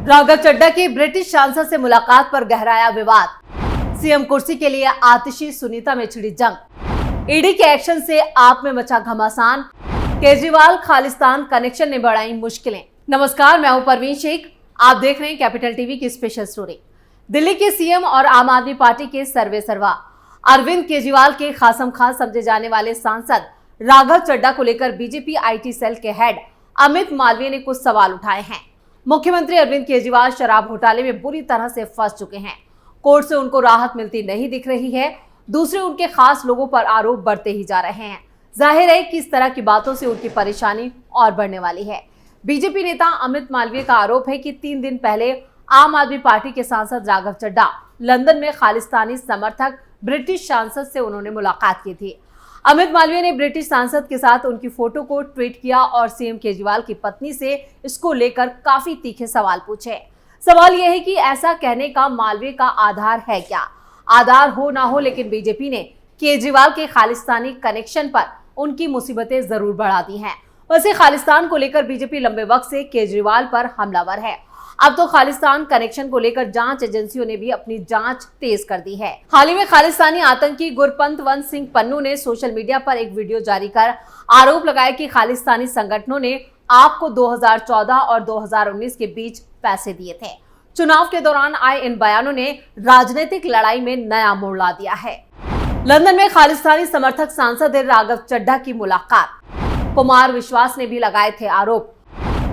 राघव चड्ढा की ब्रिटिश सांसद से मुलाकात पर गहराया विवाद। सीएम कुर्सी के लिए आतिशी सुनीता में छिड़ी जंग। ईडी के एक्शन से आप में मचा घमासान। केजरीवाल खालिस्तान कनेक्शन ने बढ़ाई मुश्किलें। नमस्कार, मैं हूं परवीन शेख। आप देख रहे हैं कैपिटल टीवी की स्पेशल स्टोरी। दिल्ली के सीएम और आम आदमी पार्टी के सर्वेसर्वा अरविंद केजरीवाल के खासम खास समझे जाने वाले सांसद राघव चड्ढा को लेकर बीजेपी आईटी सेल के हेड अमित मालवीय ने कुछ सवाल उठाए हैं। मुख्यमंत्री अरविंद केजरीवाल शराब घोटाले में बुरी तरह से फंस चुके हैं। कोर्ट से उनको राहत मिलती नहीं दिख रही है। दूसरे उनके खास लोगों पर आरोप बढ़ते ही जा रहे हैं। जाहिर है कि इस तरह की बातों से उनकी परेशानी और बढ़ने वाली है। बीजेपी नेता अमित मालवीय का आरोप है कि 3 दिन पहले आम आदमी पार्टी के सांसद राघव चड्ढा लंदन में खालिस्तानी समर्थक ब्रिटिश सांसद से उन्होंने मुलाकात की थी। अमित मालवीय ने ब्रिटिश सांसद के साथ उनकी फोटो को ट्वीट किया और सीएम केजरीवाल की पत्नी से इसको लेकर काफी तीखे सवाल पूछे। सवाल यह है कि ऐसा कहने का मालवीय का आधार है क्या? आधार हो ना हो, लेकिन बीजेपी ने केजरीवाल के खालिस्तानी कनेक्शन पर उनकी मुसीबतें जरूर बढ़ा दी हैं। वैसे खालिस्तान को लेकर बीजेपी लंबे वक्त से केजरीवाल पर हमलावर है। अब तो खालिस्तान कनेक्शन को लेकर जांच एजेंसियों ने भी अपनी जांच तेज कर दी है। हाल ही में खालिस्तानी आतंकी गुरपंतवंत सिंह पन्नू ने सोशल मीडिया पर एक वीडियो जारी कर आरोप लगाया कि खालिस्तानी संगठनों ने आपको 2014 और 2019 के बीच पैसे दिए थे। चुनाव के दौरान आए इन बयानों ने राजनीतिक लड़ाई में नया मोड़ ला दिया है। लंदन में खालिस्तानी समर्थक सांसद राघव चड्ढा की मुलाकात। कुमार विश्वास ने भी लगाए थे आरोप।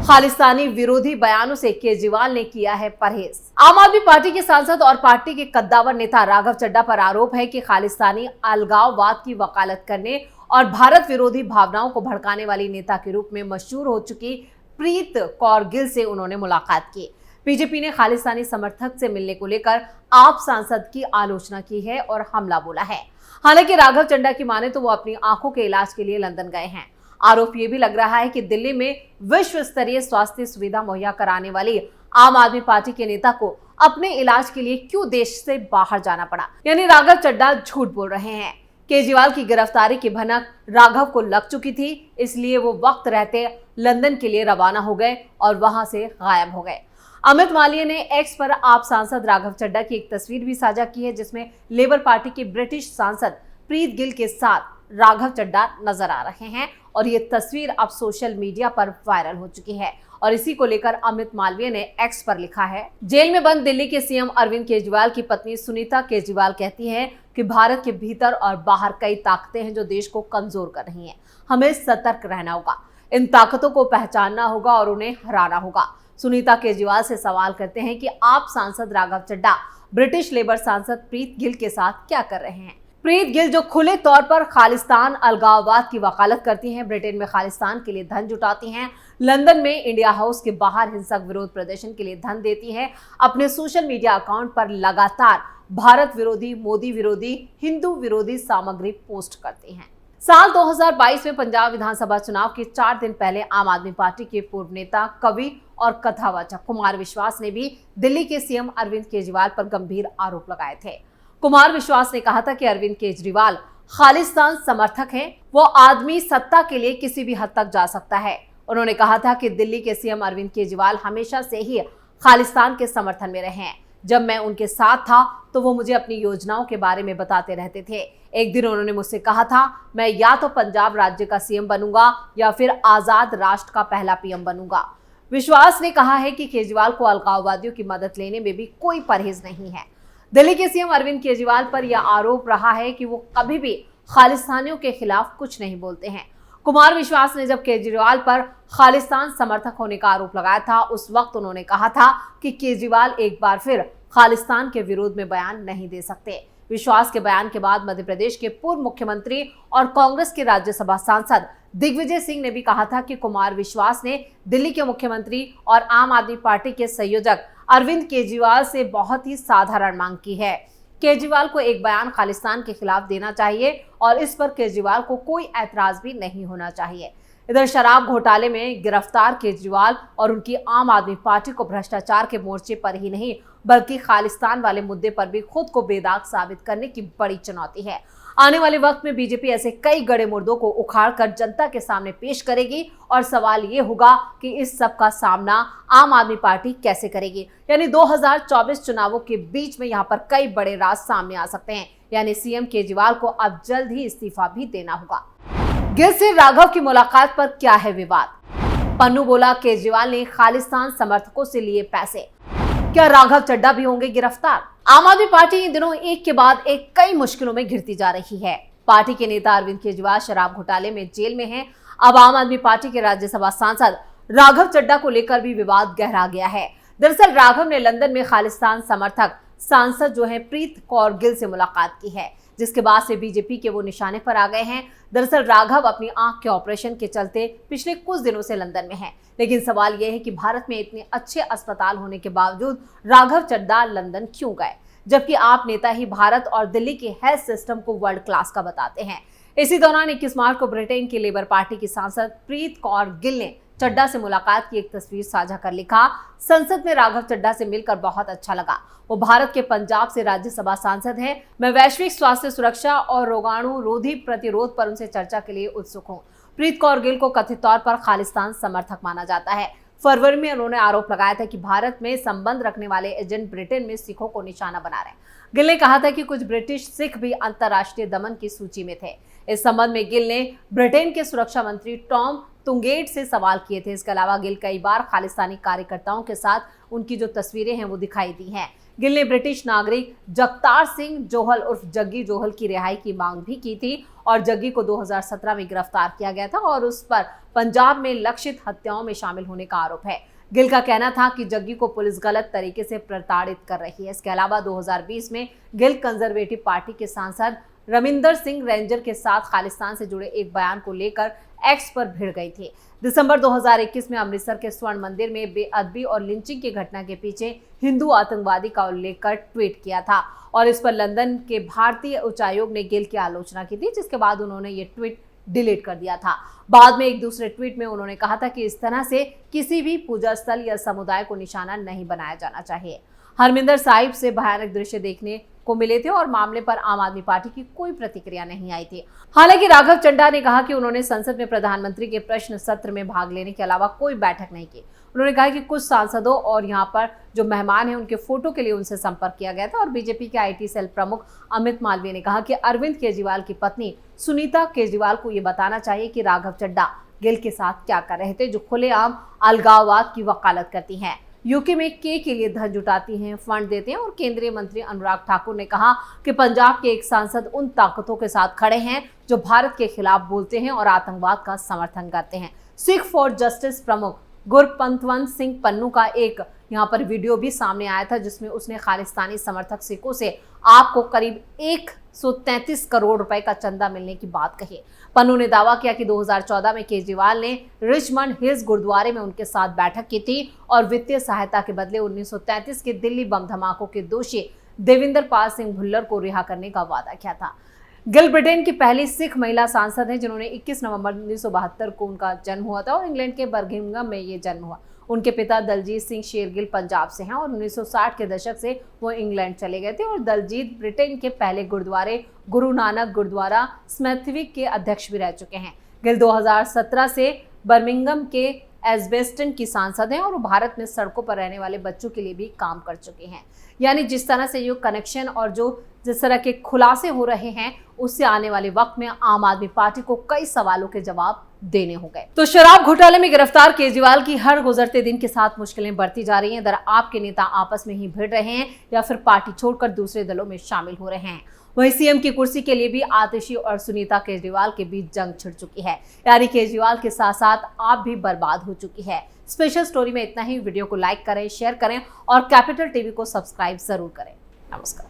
खालिस्तानी विरोधी बयानों से केजरीवाल ने किया है परहेज। आम आदमी पार्टी के सांसद और पार्टी के कद्दावर नेता राघव चड्ढा पर आरोप है कि खालिस्तानी अलगाववाद की वकालत करने और भारत विरोधी भावनाओं को भड़काने वाली नेता के रूप में मशहूर हो चुकी प्रीत कौर गिल से उन्होंने मुलाकात की। बीजेपी ने खालिस्तानी समर्थक से मिलने को लेकर आप सांसद की आलोचना की है और हमला बोला है। हालांकि राघव चड्ढा की माने तो वो अपनी आंखों के इलाज के लिए लंदन गए हैं। आरोप ये भी लग रहा है कि दिल्ली में विश्व स्तरीय स्वास्थ्य सुविधा मुहैया कराने वाली आम आदमी पार्टी के नेता को अपने इलाज के लिए क्यों देश से बाहर जाना पड़ा। यानी राघव चड्ढा झूठ बोल रहे हैं। केजरीवाल की गिरफ्तारी की भनक राघव को लग चुकी थी, इसलिए वो वक्त रहते लंदन के लिए रवाना हो गए और वहां से गायब हो गए। अमित मालवीय ने एक्स पर आप सांसद राघव चड्ढा की एक तस्वीर भी साझा की है, जिसमें लेबर पार्टी की ब्रिटिश सांसद प्रीत गिल के साथ राघव चड्ढा नजर आ रहे हैं और ये तस्वीर अब सोशल मीडिया पर वायरल हो चुकी है। और इसी को लेकर अमित मालवीय ने एक्स पर लिखा है, जेल में बंद दिल्ली के सीएम अरविंद केजरीवाल की पत्नी सुनीता केजरीवाल कहती हैं कि भारत के भीतर और बाहर कई ताकतें हैं जो देश को कमजोर कर रही हैं। हमें सतर्क रहना होगा, इन ताकतों को पहचानना होगा और उन्हें हराना होगा। सुनीता केजरीवाल से सवाल करते हैं कि आप सांसद राघव चड्ढा ब्रिटिश लेबर सांसद प्रीत गिल के साथ क्या कर रहे हैं। प्रीत गिल जो खुले तौर पर खालिस्तान अलगाववाद की वकालत करती हैं, ब्रिटेन में खालिस्तान के लिए धन जुटाती हैं, लंदन में इंडिया हाउस के बाहर हिंसक विरोध प्रदर्शन के लिए धन देती हैं, अपने सोशल मीडिया अकाउंट पर लगातार भारत विरोधी, मोदी विरोधी, हिंदू विरोधी सामग्री पोस्ट करती हैं। साल 2022 में पंजाब विधानसभा चुनाव के 4 दिन पहले आम आदमी पार्टी के पूर्व नेता, कवि और कथावाचक कुमार विश्वास ने भी दिल्ली के सीएम अरविंद केजरीवाल पर गंभीर आरोप लगाए थे। कुमार विश्वास ने कहा था कि अरविंद केजरीवाल खालिस्तान समर्थक हैं। वो आदमी सत्ता के लिए किसी भी हद तक जा सकता है। उन्होंने कहा था कि दिल्ली के सीएम अरविंद केजरीवाल हमेशा से ही खालिस्तान के समर्थन में रहे हैं। जब मैं उनके साथ था तो वो मुझे अपनी योजनाओं के बारे में बताते रहते थे। एक दिन उन्होंने मुझसे कहा था, मैं या तो पंजाब राज्य का सीएम बनूंगा या फिर आजाद राष्ट्र का पहला पीएम बनूंगा। विश्वास ने कहा है कि केजरीवाल को अलगाववादियों की मदद लेने में भी कोई परहेज नहीं है। दिल्ली के सीएम अरविंद केजरीवाल पर यह आरोप रहा है कि वो कभी भी खालिस्तानियों के खिलाफ कुछ नहीं बोलते हैं। कुमार विश्वास ने जब केजरीवाल पर खालिस्तान समर्थक होने का आरोप लगाया था, उस वक्त उन्होंने कहा था कि केजरीवाल एक बार फिर खालिस्तान के विरोध में बयान नहीं दे सकते। विश्वास के बयान के बाद मध्य प्रदेश के पूर्व मुख्यमंत्री और कांग्रेस के राज्यसभा सांसद दिग्विजय सिंह ने भी कहा था कि कुमार विश्वास ने दिल्ली के मुख्यमंत्री और आम आदमी पार्टी के संयोजक अरविंद केजरीवाल से बहुत ही साधारण मांग की है। केजरीवाल को एक बयान खालिस्तान के खिलाफ देना चाहिए और इस पर केजरीवाल को कोई ऐतराज भी नहीं होना चाहिए। इधर शराब घोटाले में गिरफ्तार केजरीवाल और उनकी आम आदमी पार्टी को भ्रष्टाचार के मोर्चे पर ही नहीं बल्कि खालिस्तान वाले मुद्दे पर भी खुद को बेदाग साबित करने की बड़ी चुनौती है। आने वाले वक्त में बीजेपी ऐसे कई गड़े मुर्दों को उखाड़कर जनता के सामने पेश करेगी और सवाल ये होगा कि इस सब का सामना आम आदमी पार्टी कैसे करेगी। यानी 2024 चुनावों के बीच में यहाँ पर कई बड़े राज सामने आ सकते हैं। यानी सीएम केजरीवाल को अब जल्द ही इस्तीफा भी देना होगा। गिल से राघव की मुलाकात पर क्या है विवाद? पन्नू बोला केजरीवाल ने खालिस्तान समर्थकों से लिए पैसे। क्या राघव चड्ढा भी होंगे गिरफ्तार? आम आदमी पार्टी इन दिनों एक के बाद एक कई मुश्किलों में घिरती जा रही है। पार्टी के नेता अरविंद केजरीवाल शराब घोटाले में जेल में हैं। अब आम आदमी पार्टी के राज्यसभा सांसद राघव चड्ढा को लेकर भी विवाद गहरा गया है। दरअसल राघव ने लंदन में खालिस्तान समर्थक सांसद जो है प्रीत कौर गिल से मुलाकात की है, जिसके बाद से बीजेपी के वो निशाने पर आ गए हैं। दरअसल राघव अपनी आंख के ऑपरेशन के चलते पिछले कुछ दिनों से लंदन में हैं। लेकिन सवाल यह है कि भारत में इतने अच्छे अस्पताल होने के बावजूद राघव चड्ढा लंदन क्यों गए, जबकि आप नेता ही भारत और दिल्ली के हेल्थ सिस्टम को वर्ल्ड क्लास का बताते हैं। इसी दौरान 21 मार्च को ब्रिटेन की लेबर पार्टी की सांसद प्रीत कौर गिल ने चड्ढा से मुलाकात की एक तस्वीर साझा कर लिखा, संसद में राघव चड्ढा से मिलकर बहुत अच्छा लगा। वो भारत के पंजाब से राज्यसभा सांसद हैं। मैं वैश्विक स्वास्थ्य सुरक्षा और रोगाणु रोधी प्रतिरोध पर उनसे चर्चा के लिए उत्सुक हूँ। प्रीत कौर गिल को कथित तौर पर खालिस्तान समर्थक माना जाता है। फरवरी में उन्होंने आरोप लगाया था कि भारत में संबंध रखने वाले एजेंट ब्रिटेन में सिखों को निशाना बना रहे हैं। गिल ने कहा था कि कुछ ब्रिटिश सिख भी अंतर्राष्ट्रीय दमन की सूची में थे। इस संबंध में गिल ने ब्रिटेन के सुरक्षा मंत्री टॉम तुंगेट से सवाल किए थे। इसके अलावा गिल कई बार खालिस्तानी कार्यकर्ताओं के साथ उनकी जो तस्वीरें हैं वो दिखाई दी हैं। गिल ने ब्रिटिश नागरिक जगतार सिंह जोहल उर्फ जग्गी जोहल की रिहाई की मांग भी की थी और जग्गी को 2017 में गिरफ्तार किया गया था और उस पर पंजाब में लक्षित हत्याओं में शामिल होने का आरोप है। गिल का कहना था कि जग्गी को पुलिस गलत तरीके से प्रताड़ित कर रही है। इसके अलावा 2020 में गिल कंजर्वेटिव पार्टी के सांसद रमिंदर सिंह रेंजर के साथ खालिस्तान से जुड़े एक बयान को लेकर एक्स पर भिड़ गई थी। दिसंबर 2021 में अमृतसर के स्वर्ण मंदिर में बेअदबी और लिंचिंग की घटना के पीछे हिंदू आतंकवादी का उल्लेख कर ट्वीट किया था और इस पर लंदन के भारतीय उच्चायोग ने गिल की आलोचना की थी, जिसके बाद उन्होंने ये ट्वीट डिलीट कर दिया था। बाद में एक दूसरे ट्वीट में उन्होंने कहा था कि इस तरह से किसी भी पूजा स्थल या समुदाय को निशाना नहीं बनाया जाना चाहिए। हरमिंदर साहिब से भयानक दृश्य देखने को मिले थे और मामले पर आम आदमी पार्टी की कोई प्रतिक्रिया नहीं आई थी। हालांकि राघव चड्ढा ने कहा कि उन्होंने संसद में प्रधानमंत्री के प्रश्न सत्र में भाग लेने के अलावा कोई बैठक नहीं की। उन्होंने कहा कि कुछ सांसदों और यहाँ पर जो मेहमान हैं उनके फोटो के लिए उनसे संपर्क किया गया था और बीजेपी के आईटी सेल प्रमुख अमित मालवीय ने कहा कि अरविंद केजरीवाल की पत्नी सुनीता केजरीवाल को ये बताना चाहिए कि राघव चड्ढा गिल के साथ क्या कर रहे थे, जो खुलेआम अलगाववाद की वकालत करती हैं, यूके में के लिए धन जुटाती हैं, फंड देते हैं। और केंद्रीय मंत्री अनुराग ठाकुर ने कहा कि पंजाब के एक सांसद उन ताकतों के साथ खड़े हैं जो भारत के खिलाफ बोलते हैं और आतंकवाद का समर्थन करते हैं। सिख फॉर जस्टिस प्रमुख गुरपंतवंत सिंह पन्नू का एक यहाँ पर वीडियो भी सामने आया था, जिसमें उसने खालिस्तानी समर्थक सिखों से आपको करीब 133 करोड़ रुपए का चंदा मिलने की बात कही। पन्नू ने दावा किया कि 2014 में केजरीवाल ने रिचमंड हिल्स गुरुद्वारे में उनके साथ बैठक की थी और वित्तीय सहायता के बदले 1933 के दिल्ली बम धमाकों के दोषी देविंदर पाल सिंह भुल्लर को रिहा करने का वादा किया था। गिल ब्रिटेन की पहली सिख महिला सांसद हैं, जिन्होंने 21 नवंबर 1972 को उनका जन्म हुआ था और इंग्लैंड के बर्मिंघम में ये जन्म हुआ। उनके पिता दलजीत सिंह शेरगिल पंजाब से हैं और 1960 के दशक से वो इंग्लैंड चले गए थे और दलजीत ब्रिटेन के पहले गुरुद्वारे गुरु नानक गुरुद्वारा स्मैथविक के अध्यक्ष भी रह चुके हैं। गिल 2017 से बर्मिंघम के एजबेस्टन की सांसद हैं और वो भारत में सड़कों पर रहने वाले बच्चों के लिए भी काम कर चुके हैं। यानी जिस तरह से ये कनेक्शन और जिस तरह के खुलासे हो रहे हैं, उससे आने वाले वक्त में आम आदमी पार्टी को कई सवालों के जवाब देने होंगे। तो शराब घोटाले में गिरफ्तार केजरीवाल की हर गुजरते दिन के साथ मुश्किलें बढ़ती जा रही हैं। दरअसल आपके नेता आपस में ही भिड़ रहे हैं या फिर पार्टी छोड़कर दूसरे दलों में शामिल हो रहे हैं। वहीं सीएम की कुर्सी के लिए भी आतिशी और सुनीता केजरीवाल के बीच जंग छिड़ चुकी है। यानी केजरीवाल के साथ साथ आप भी बर्बाद हो चुकी है। स्पेशल स्टोरी में इतना ही। वीडियो को लाइक करें, शेयर करें और कैपिटल टीवी को सब्सक्राइब जरूर करें। नमस्कार।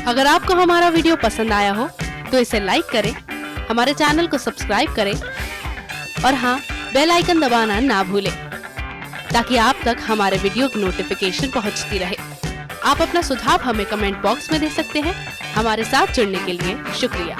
अगर आपको हमारा वीडियो पसंद आया हो तो इसे लाइक करें, हमारे चैनल को सब्सक्राइब करें और हाँ, बेल आइकन दबाना ना भूलें। ताकि आप तक हमारे वीडियो की नोटिफिकेशन पहुंचती रहे। आप अपना सुझाव हमें कमेंट बॉक्स में दे सकते हैं। हमारे साथ जुड़ने के लिए शुक्रिया।